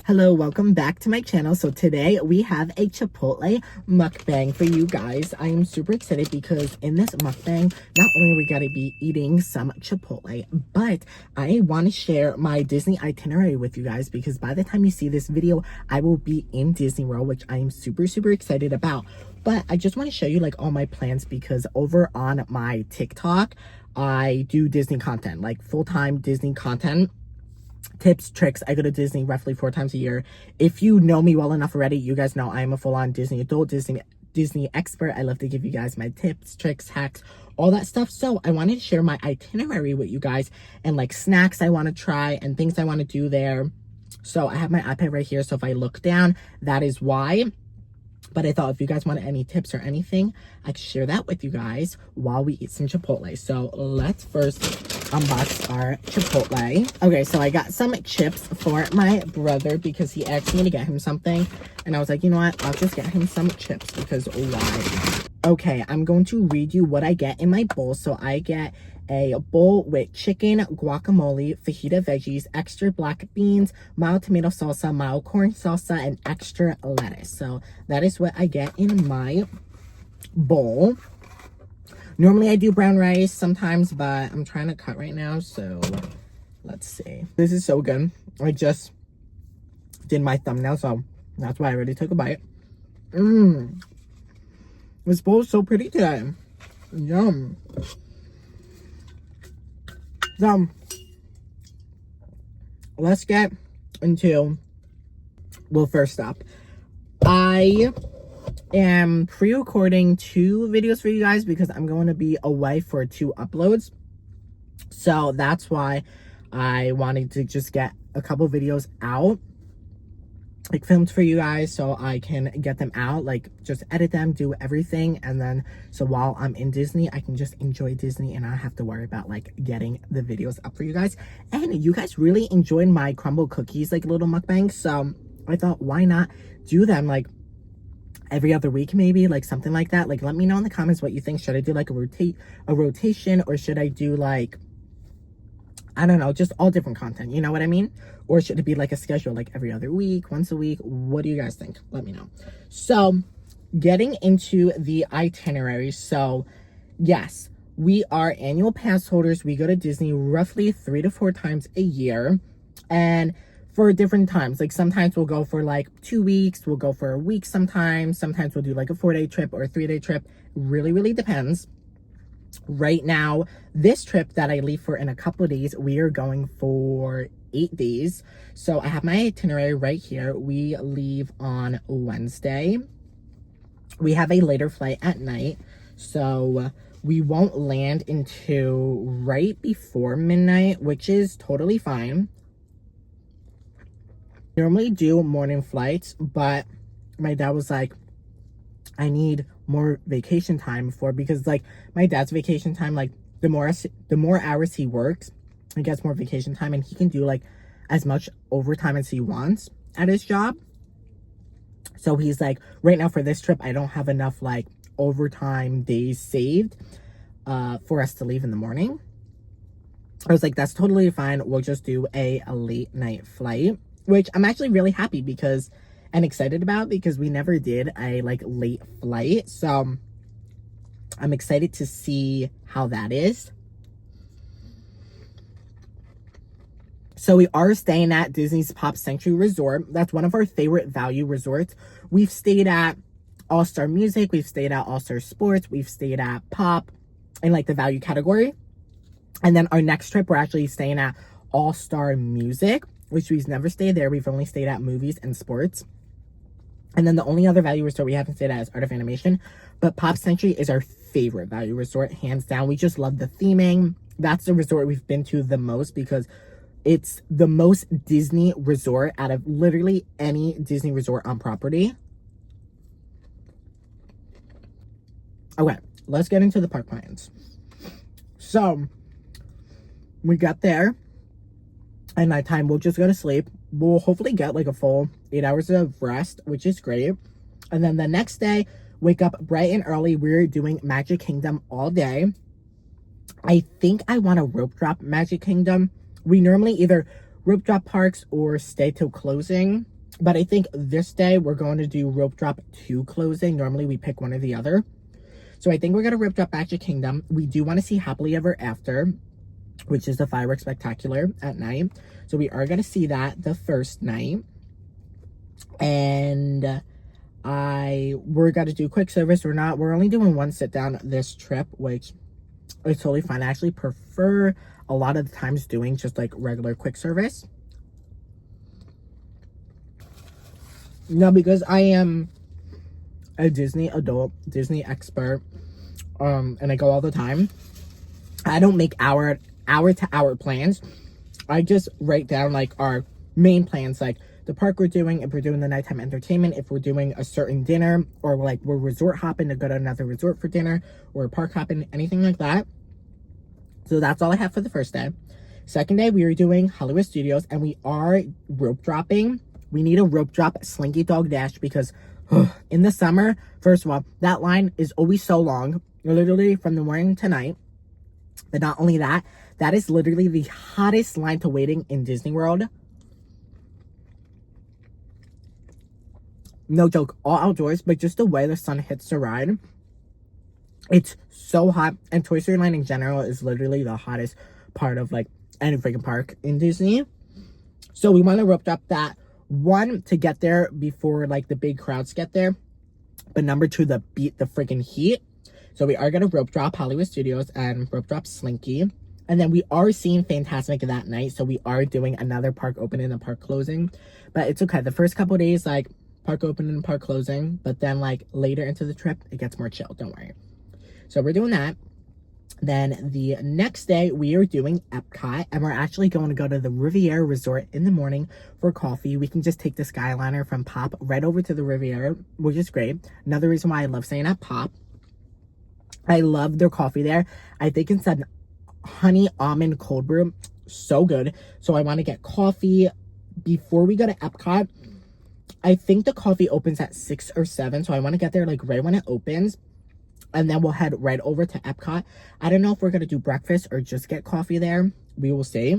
Hello, welcome back to my channel. So today we have a Chipotle mukbang for you guys. I am super excited because in this mukbang, not only are we gonna be eating some Chipotle, but I want to share my Disney itinerary with you guys because by the time you see this video, I will be in Disney World, which I am super excited about. But I just want to show you like all my plans because over on my TikTok, I do Disney content, like full-time Disney content. Tips, tricks. I go to Disney roughly 4 times a year. If you know me well enough already, you guys know I am a full-on Disney adult, Disney expert. I love to give you guys my tips, tricks, hacks, all that stuff. So I wanted to share my itinerary with you guys and like snacks I want to try and things I want to do there. So I have my iPad right here. So if I look down, that is why. But I thought if you guys want any tips or anything, I could share that with you guys while we eat some Chipotle. So let's first unbox our Chipotle. Okay, so I got some chips for my brother because he asked me to get him something. And I was like, you know what? I'll just get him some chips because why? Okay, I'm going to read you what I get in my bowl. So I get a bowl with chicken, guacamole, fajita veggies, extra black beans, mild tomato salsa, mild corn salsa, and extra lettuce. So that is what I get in my bowl. Normally I do brown rice sometimes, but I'm trying to cut right now, so let's see. This is so good. I just did my thumbnail, so that's why I already took a bite. This bowl is so pretty today. Yum. So, let's get into, well, first up, I am pre-recording 2 videos for you guys because I'm going to be away for 2 uploads. So, that's why I wanted to just get a couple videos out, like filmed for you guys so I can get them out, like just edit them, do everything, and then so while I'm in Disney I can just enjoy Disney and I don't have to worry about like getting the videos up for you guys. And you guys really enjoyed my crumble cookies like little mukbang, so I thought why not do them like every other week, maybe like something like that. Like let me know in the comments what you think. Should I do like a rotation, or should I do like, I don't know, just all different content, you know what I mean? Or should it be like a schedule, like every other week, once a week? What do you guys think? Let me know. So, getting into the itinerary. So, yes, we are annual pass holders. We go to Disney roughly 3 to 4 times a year. And for different times, like sometimes we'll go for like 2 weeks. We'll go for a week sometimes. Sometimes we'll do like a 4-day trip or a 3-day trip. Really depends. Right now, this trip that I leave for in a couple of days, we are going for 8 days. So I have my itinerary right here. We leave on Wednesday. We have a later flight at night, so we won't land until right before midnight, which is totally fine. Normally do morning flights, but my dad was like, I need more vacation time because like my dad's vacation time, like the more hours he works, he gets more vacation time and he can do like as much overtime as he wants at his job. So he's like, right now for this trip, I don't have enough like overtime days saved for us to leave in the morning. I was like, that's totally fine. We'll just do a late night flight, which I'm actually really happy because and excited about because we never did a like late flight. So I'm excited to see how that is. So we are staying at Disney's Pop Century Resort. That's one of our favorite value resorts. We've stayed at All-Star Music. We've stayed at All-Star Sports. We've stayed at Pop in like the value category. And then our next trip, we're actually staying at All-Star Music, which we've never stayed there. We've only stayed at Movies and Sports. And then the only other value resort we haven't stayed at is Art of Animation. But Pop Century is our favorite value resort, hands down. We just love the theming. That's the resort we've been to the most because it's the most Disney resort out of literally any Disney resort on property. Okay, let's get into the park plans. So, we got there. At nighttime, we'll just go to sleep. We'll hopefully get like a full 8 hours of rest, which is great. And then the next day, wake up bright and early. We're doing Magic Kingdom all day. I think I want to rope drop Magic Kingdom. We normally either rope drop parks or stay till closing. But I think this day we're going to do rope drop 2 closing. Normally we pick one or the other. So I think we're going to rope drop Magic Kingdom. We do want to see Happily Ever After, which is the fireworks spectacular at night. So we are going to see that the first night. And we're going to do quick service. We're only doing one sit down this trip, which is totally fine. I actually prefer a lot of the times doing just like regular quick service. No, because I am a Disney adult, Disney expert, and I go all the time. I don't make hour to hour plans. I just write down like our main plans, like the park we're doing, if we're doing the nighttime entertainment, if we're doing a certain dinner, or like we're resort hopping to go to another resort for dinner, or park hopping, anything like that. So that's all I have for the first day. Second day, we are doing Hollywood Studios, and we are rope dropping. We need a rope drop Slinky Dog Dash because in the summer, first of all, that line is always so long, literally from the morning to night. But not only that, that is literally the hottest line to waiting in Disney World. No joke, all outdoors, but just the way the sun hits the ride, it's so hot. And Toy Story Land in general is literally the hottest part of like any freaking park in Disney. So we want to rope drop that. One, to get there before like the big crowds get there, but number two, to beat the freaking heat. So we are gonna rope drop Hollywood Studios and rope drop Slinky, and then we are seeing Fantasmic that night. So we are doing another park opening and park closing, but it's okay. The first couple days, like park opening and park closing, but then like later into the trip, it gets more chill. Don't worry. So we're doing that. Then the next day, we are doing Epcot, and we're actually going to go to the Riviera Resort in the morning for coffee. We can just take the Skyliner from Pop right over to the Riviera, which is great. Another reason why I love staying at Pop. I love their coffee there. I think it's an honey almond cold brew. So good. So I want to get coffee before we go to Epcot. I think the coffee opens at 6 or 7, so I want to get there like right when it opens. And then we'll head right over to Epcot. I don't know if we're going to do breakfast or just get coffee there. We will see.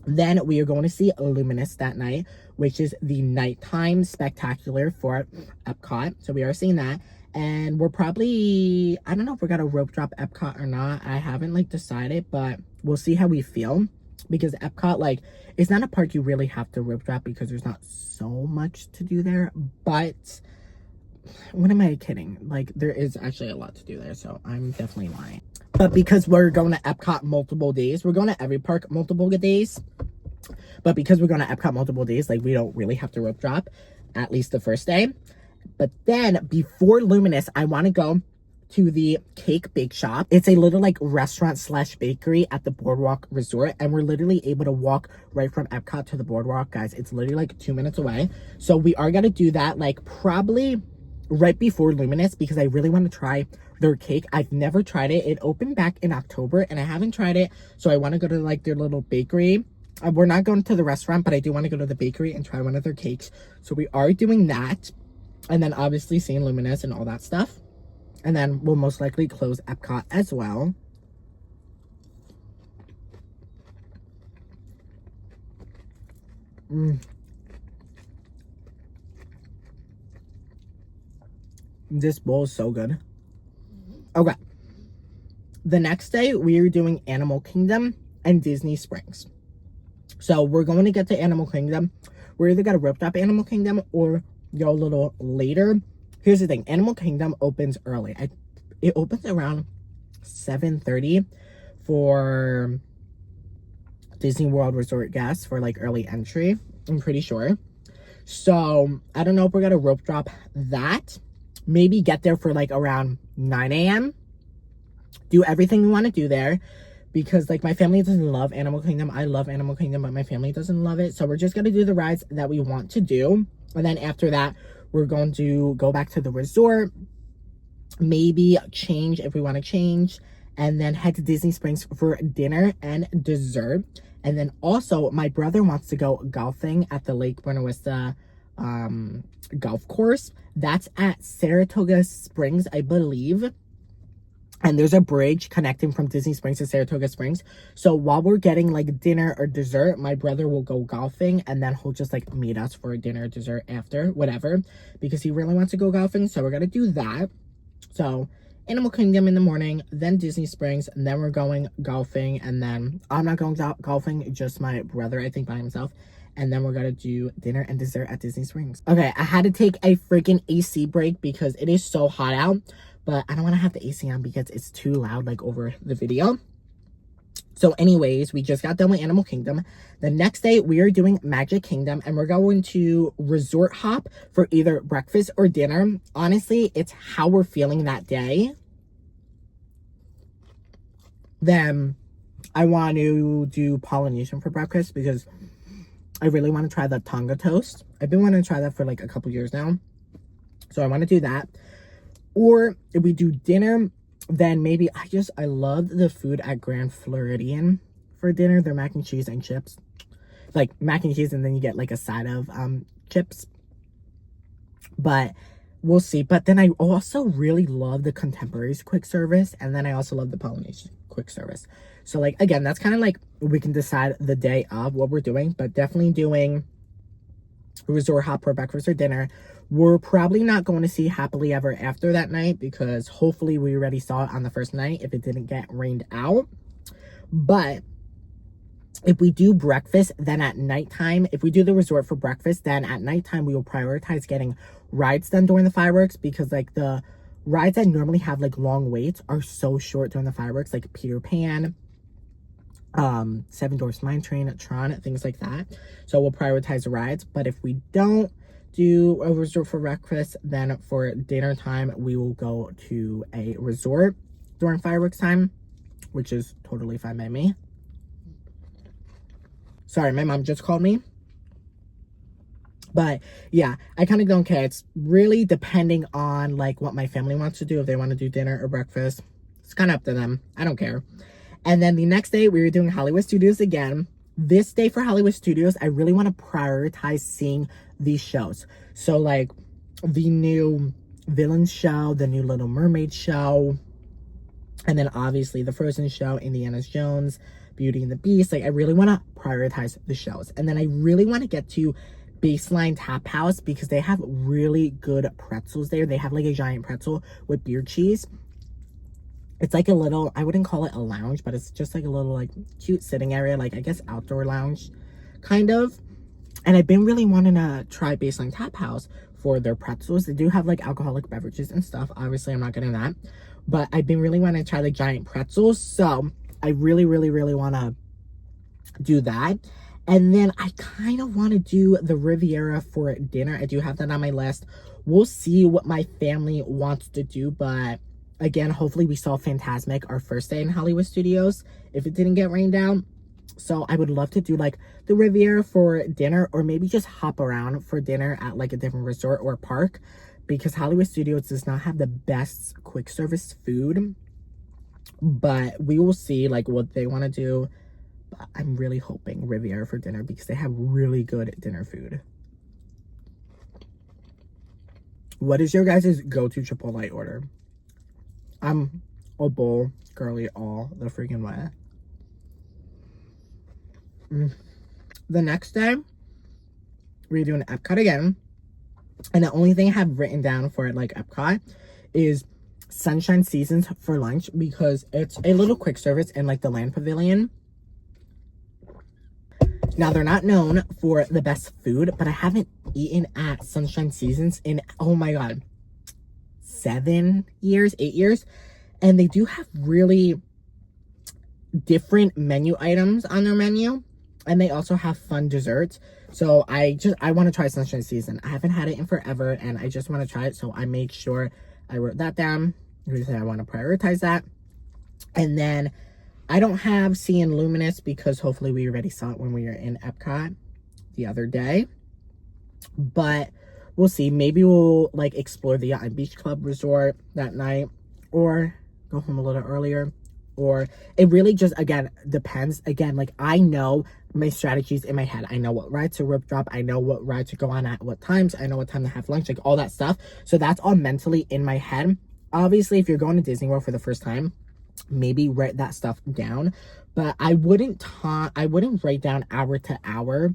Then we are going to see Luminous that night, which is the nighttime spectacular for Epcot. So we are seeing that. And we're probably, I don't know if we're going to rope drop Epcot or not. I haven't like decided, but we'll see how we feel. Because Epcot, like, it's not a park you really have to rope drop because there's not so much to do there. But what am I kidding? Like, there is actually a lot to do there, so I'm definitely lying. But because we're going to Epcot multiple days, we're going to every park multiple days. But because we're going to Epcot multiple days, like, we don't really have to rope drop, at least the first day. But then, before Luminous, I want to go to the Cake Bake Shop. It's a little, like, restaurant slash bakery at the Boardwalk Resort. And we're literally able to walk right from Epcot to the Boardwalk, guys. It's literally, like, 2 minutes away. So we are going to do that, like, probably right before Luminous, because I really want to try their cake. I've never tried it. It opened back in October, and I haven't tried it. So I want to go to, like, their little bakery. We're not going to the restaurant, but I do want to go to the bakery and try one of their cakes. So we are doing that. And then obviously seeing Luminous and all that stuff. And then we'll most likely close Epcot as well. This bowl is so good. Okay. The next day, we are doing Animal Kingdom and Disney Springs. So we're going to get to Animal Kingdom. We're either going to rope drop Animal Kingdom or go a little later. Here's the thing. Animal Kingdom opens early. It opens around 7:30 for Disney World Resort guests for like early entry. I'm pretty sure. So I don't know if we're going to rope drop that. Maybe get there for like around 9 a.m. Do everything we want to do there. Because like my family doesn't love Animal Kingdom. I love Animal Kingdom, but my family doesn't love it. So we're just going to do the rides that we want to do. And then after that, we're going to go back to the resort. Maybe change if we want to change. And then head to Disney Springs for dinner and dessert. And then also, my brother wants to go golfing at the Lake Buena Vista golf course. That's at Saratoga Springs, I believe. And there's a bridge connecting from Disney Springs to Saratoga Springs. So while we're getting like dinner or dessert, my brother will go golfing, and then he'll just like meet us for dinner or dessert after, whatever, because he really wants to go golfing. So we're gonna do that. So Animal Kingdom in the morning, then Disney Springs, and then we're going golfing. And then I'm not going golfing, just my brother, I think, by himself. And then we're gonna do dinner and dessert at Disney Springs. Okay, I had to take a freaking AC break because it is so hot out. But I don't want to have the AC on because it's too loud, like, over the video. So anyways, we just got done with Animal Kingdom. The next day, we are doing Magic Kingdom, and we're going to resort hop for either breakfast or dinner. Honestly, it's how we're feeling that day. Then I want to do Polynesian for breakfast because I really want to try the Tonga toast. I've been wanting to try that for like a couple years now. So I want to do that. Or if we do dinner, then maybe I love the food at Grand Floridian for dinner. Their mac and cheese and chips. Like mac and cheese, and then you get like a side of chips. But we'll see. But then I also really love the Contemporaries quick service. And then I also love the Polynesian quick service. So like, again, that's kind of like, we can decide the day of what we're doing. But definitely doing resort hop for breakfast or dinner. We're probably not going to see Happily Ever After that night because hopefully we already saw it on the first night if it didn't get rained out. But if we do breakfast, then at nighttime, if we do the resort for breakfast, then at nighttime we will prioritize getting rides done during the fireworks, because like the rides that normally have like long waits are so short during the fireworks, like Peter Pan, Seven Dwarfs Mine Train, Tron, things like that. So we'll prioritize the rides. But if we don't do a resort for breakfast, then for dinner time we will go to a resort during fireworks time, which is totally fine by me. Sorry, my mom just called me. But yeah, I kind of don't care. It's really depending on like what my family wants to do, if they want to do dinner or breakfast. It's kind of up to them. I don't care. And then the next day we were doing Hollywood Studios again. This day for Hollywood Studios, I really want to prioritize seeing these shows. So like the new Villain show, the new Little Mermaid show, and then obviously the Frozen show, Indiana Jones, Beauty and the Beast. Like I really want to prioritize the shows. And then I really want to get to Baseline Tap House because they have really good pretzels there. They have like a giant pretzel with beer cheese. It's like a little, I wouldn't call it a lounge, but it's just like a little like cute sitting area, like I guess outdoor lounge kind of. And I've been really wanting to try Baseline Tap House for their pretzels. They do have like alcoholic beverages and stuff. Obviously I'm not getting that, but I've been really wanting to try the giant pretzels. So I really want to do that. And then I kind of want to do the Riviera for dinner. I do have that on my list. We'll see what my family wants to do, but again, hopefully we saw Fantasmic our first day in Hollywood Studios if it didn't get rained out. So I would love to do like the Riviera for dinner, or maybe just hop around for dinner at like a different resort or park, because Hollywood Studios does not have the best quick service food. But we will see like what they want to do. But I'm really hoping Riviera for dinner because they have really good dinner food. What is your guys' go-to Chipotle order? I'm a bowl girly all the freaking way. The next day, we're doing Epcot again. And the only thing I have written down for like Epcot is Sunshine Seasons for lunch, because it's a little quick service in like the Land Pavilion. Now, they're not known for the best food, but I haven't eaten at Sunshine Seasons in, oh my God, 8 years. And they do have really different menu items on their menu. And they also have fun desserts. So I want to try Sunshine Season. I haven't had it in forever, and I just want to try it. So I made sure I wrote that down because I want to prioritize that. And then I don't have Sea and Luminous because hopefully we already saw it when we were in Epcot the other day. But we'll see. Maybe we'll like explore the Yacht and Beach Club Resort that night, or go home a little earlier. Or it really just, again, depends. Again, like I know my strategies in my head. I know what ride to rope drop. I know what ride to go on at what times. I know what time to have lunch, like all that stuff. So that's all mentally in my head. Obviously, if you're going to Disney World for the first time, maybe write that stuff down. But I wouldn't write down hour to hour,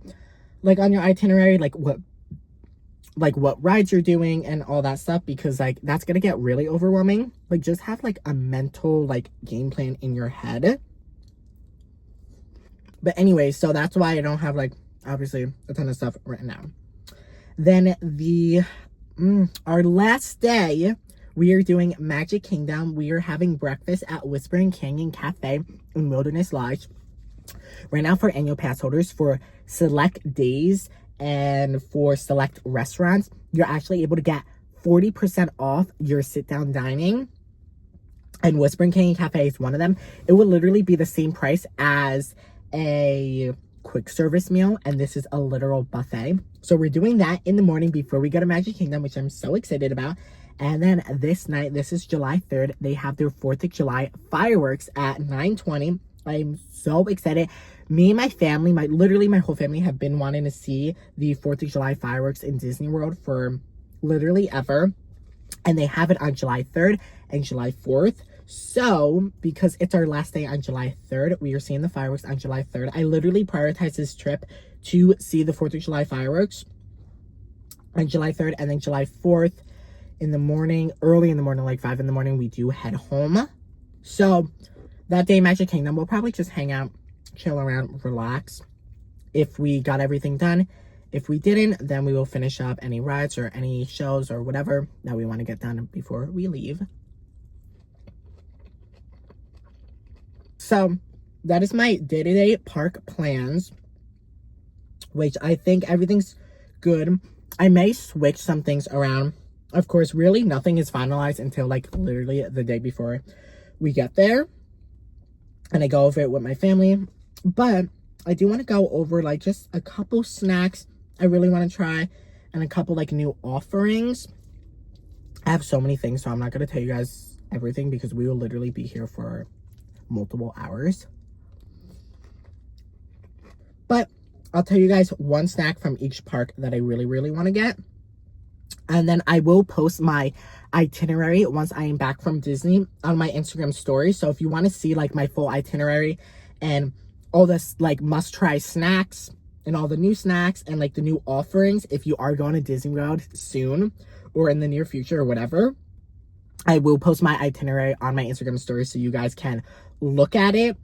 like on your itinerary, like what rides you're doing and all that stuff, because like that's gonna get really overwhelming. Like just have like a mental like game plan in your head. But anyway, so that's why I don't have like obviously a ton of stuff written down. Then our last day, we are doing Magic Kingdom. We are having breakfast at Whispering Canyon Cafe in Wilderness Lodge. Right now, for annual pass holders, for select days and for select restaurants, you're actually able to get 40% off your sit-down dining. And Whispering Canyon Cafe is one of them. It will literally be the same price as a quick service meal, and this is a literal buffet. So we're doing that in the morning before we go to Magic Kingdom, which I'm so excited about. And then this night, this is July 3rd, they have their 4th of July fireworks at 9:20. I'm so excited. Me and my family, literally my whole family, have been wanting to see the 4th of July fireworks in Disney World for literally ever. And they have it on July 3rd and July 4th. So, because it's our last day on July 3rd, we are seeing the fireworks on July 3rd. I literally prioritized this trip to see the 4th of July fireworks on July 3rd, and then July 4th in the morning, early in the morning, like 5 in the morning, we do head home. So, that day, Magic Kingdom, we'll probably just hang out, chill around, relax. If we got everything done. If we didn't, then we will finish up any rides or any shows or whatever that we want to get done before we leave. So, that is my day-to-day park plans, which I think everything's good. I may switch some things around. Of course, really nothing is finalized until like literally the day before we get there. And I go over it with my family. But I do want to go over like just a couple snacks I really want to try and a couple like new offerings. I have so many things, so I'm not going to tell you guys everything because we will literally be here for multiple hours. But I'll tell you guys one snack from each park that I really, really want to get. And then I will post my itinerary once I am back from Disney on my Instagram story. So if you want to see like my full itinerary and all this like must try snacks and all the new snacks and like the new offerings, if you are going to Disney World soon or in the near future or whatever, I will post my itinerary on my Instagram story so you guys can look at it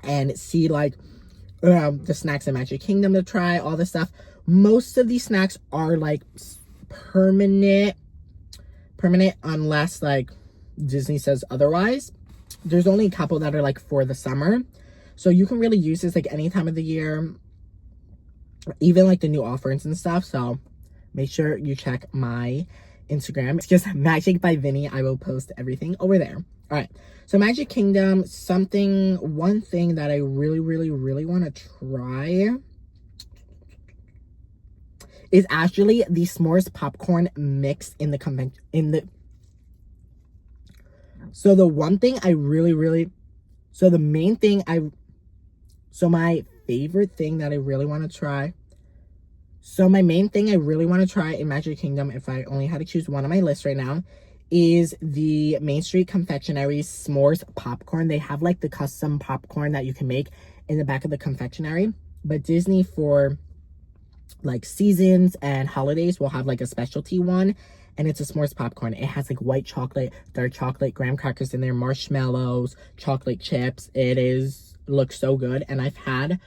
and see like the snacks in Magic Kingdom to try, all this stuff. Most of these snacks are like permanent unless like Disney says otherwise. There's only a couple that are like for the summer, so you can really use this like any time of the year, even like the new offerings and stuff. So make sure you check my Instagram. It's just Magicbyvinnie. I will post everything over there. All right, so Magic Kingdom, one thing that I really, really, really want to try is actually the s'mores popcorn mix in the convention. So the one thing I really, really, my favorite thing that I really want to try. So my main thing I really want to try in Magic Kingdom, if I only had to choose one on my list right now, is the Main Street Confectionery s'mores popcorn. They have like the custom popcorn that you can make in the back of the confectionery. But Disney, for like seasons and holidays, will have like a specialty one. And it's a s'mores popcorn. It has like white chocolate, dark chocolate, graham crackers in there, marshmallows, chocolate chips. Looks so good. And I've had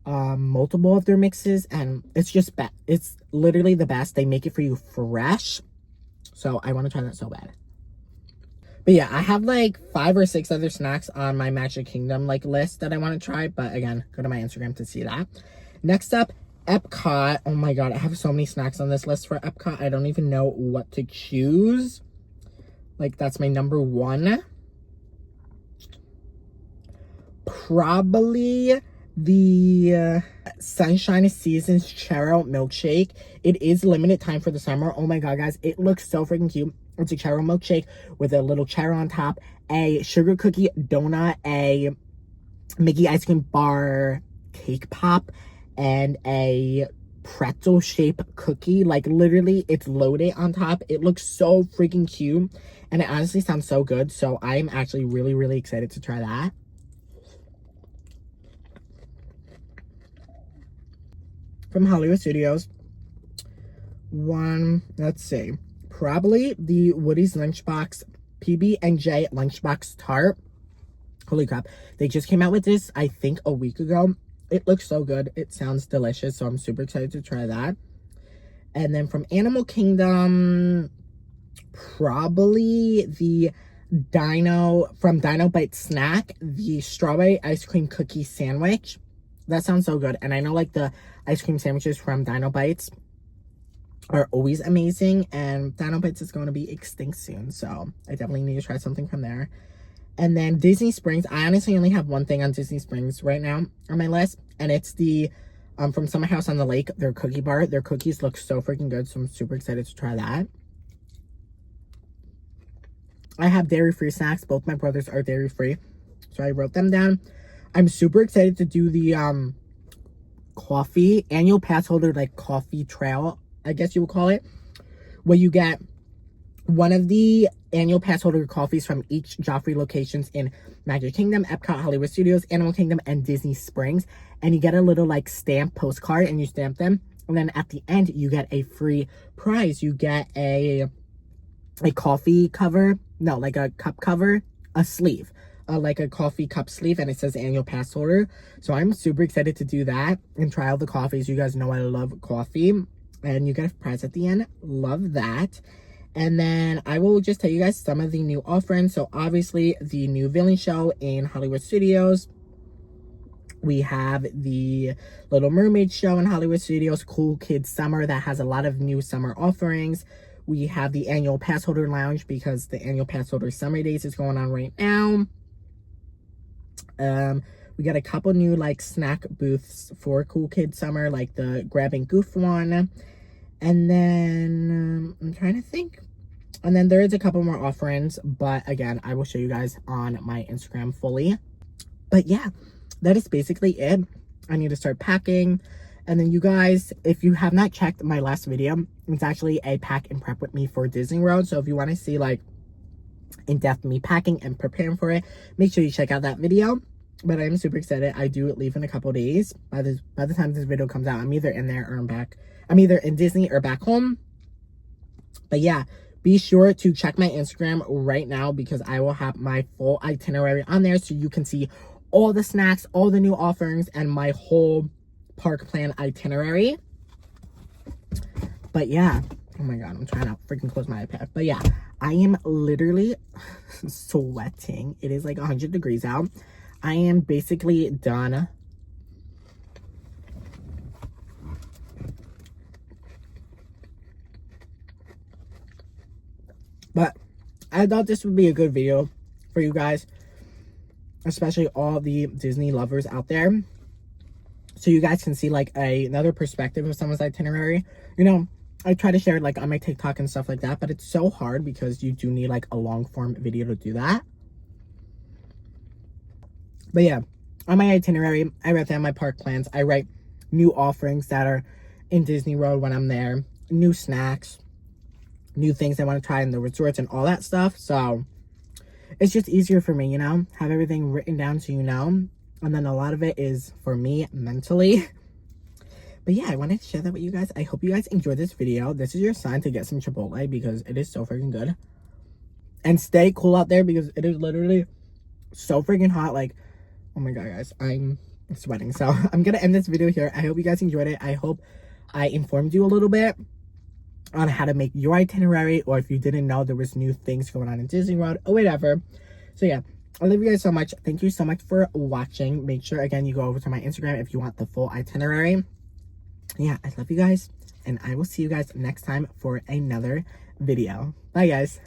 multiple of their mixes, and it's just it's literally the best. They make it for you fresh, so I want to try that so bad. But yeah, I have like 5 or 6 other snacks on my Magic Kingdom like list that I want to try, but again, go to my Instagram to see that. Next up, Epcot. Oh my god, I have so many snacks on this list for Epcot. I don't even know what to choose. Like, that's my number 1. Probably the Sunshine Seasons Churro Milkshake. It is limited time for the summer. Oh my god, guys, it looks so freaking cute. It's a churro milkshake with a little churro on top, a sugar cookie donut, a Mickey ice cream bar cake pop, and a pretzel shape cookie. Like literally it's loaded on top. It looks so freaking cute and it honestly sounds so good. So I'm actually really excited to try that. From Hollywood Studios, let's see, probably the Woody's Lunchbox PB&J Lunchbox Tart. Holy crap, they just came out with this I think a week ago. It looks so good. It sounds delicious, so I'm super excited to try that. And then from Animal Kingdom, probably the Dino Bite Snack, the strawberry ice cream cookie sandwich. That sounds so good. And I know like the ice cream sandwiches from Dino Bites are always amazing, and Dino Bites is going to be extinct soon, so I definitely need to try something from there. And then Disney Springs, I honestly only have one thing on Disney Springs right now on my list, and it's the from Summer House on the Lake, their cookie bar. Their cookies look so freaking good, so I'm super excited to try that. I have dairy-free snacks. Both my brothers are dairy-free, so I wrote them down. I'm super excited to do the coffee annual pass holder, like coffee trail, I guess you would call it, where you get one of the annual pass holder coffees from each Joffrey locations in Magic Kingdom, Epcot, Hollywood Studios, Animal Kingdom, and Disney Springs. And you get a little like stamp postcard and you stamp them. And then at the end, you get a free prize. You get a coffee cover, no, like a cup cover, a sleeve. Like a coffee cup sleeve, and it says annual pass holder. So I'm super excited to do that and try all the coffees. You guys know I love coffee, and you get a prize at the end. Love that. And then I will just tell you guys some of the new offerings. So obviously the new villain show in Hollywood Studios. We have the Little Mermaid show in Hollywood Studios, Cool Kids Summer, that has a lot of new summer offerings. We have the annual pass holder lounge because the annual pass holder summer days is going on right now. We got a couple new like snack booths for Cool Kids Summer, like the Grab and Goof one. And then I'm trying to think. And then there is a couple more offerings, but again, I will show you guys on my Instagram fully. But yeah, that is basically it. I need to start packing. And then you guys, if you have not checked my last video, it's actually a pack and prep with me for Disney World. So if you want to see like in-depth me packing and preparing for it, make sure you check out that video. But I'm super excited. I do leave in a couple days. By the time this video comes out, I'm either in there or I'm back. I'm either in Disney or back home. But yeah, be sure to check my Instagram right now because I will have my full itinerary on there so you can see all the snacks, all the new offerings, and my whole park plan itinerary. But yeah, oh my god, I'm trying to freaking close my iPad. But yeah, I am literally sweating. It is like 100 degrees out. I am basically done. But I thought this would be a good video for you guys, especially all the Disney lovers out there, so you guys can see like another perspective of someone's itinerary. You know, I try to share it like on my TikTok and stuff like that, but it's so hard because you do need like a long form video to do that. But yeah, on my itinerary, I write down my park plans. I write new offerings that are in Disney World when I'm there, new snacks, new things I want to try in the resorts and all that stuff. So it's just easier for me, you know, have everything written down so you know. And then a lot of it is for me mentally. But yeah, I wanted to share that with you guys. I hope you guys enjoyed this video. This is your sign to get some Chipotle because it is so freaking good. And stay cool out there because it is literally so freaking hot. Like, oh my god, guys, I'm sweating. So I'm gonna end this video here. I hope you guys enjoyed it. I hope I informed you a little bit on how to make your itinerary, or if you didn't know there was new things going on in Disney World or whatever. So yeah, I love you guys so much. Thank you so much for watching. Make sure again you go over to my Instagram if you want the full itinerary. Yeah, I love you guys, and I will see you guys next time for another video. Bye guys.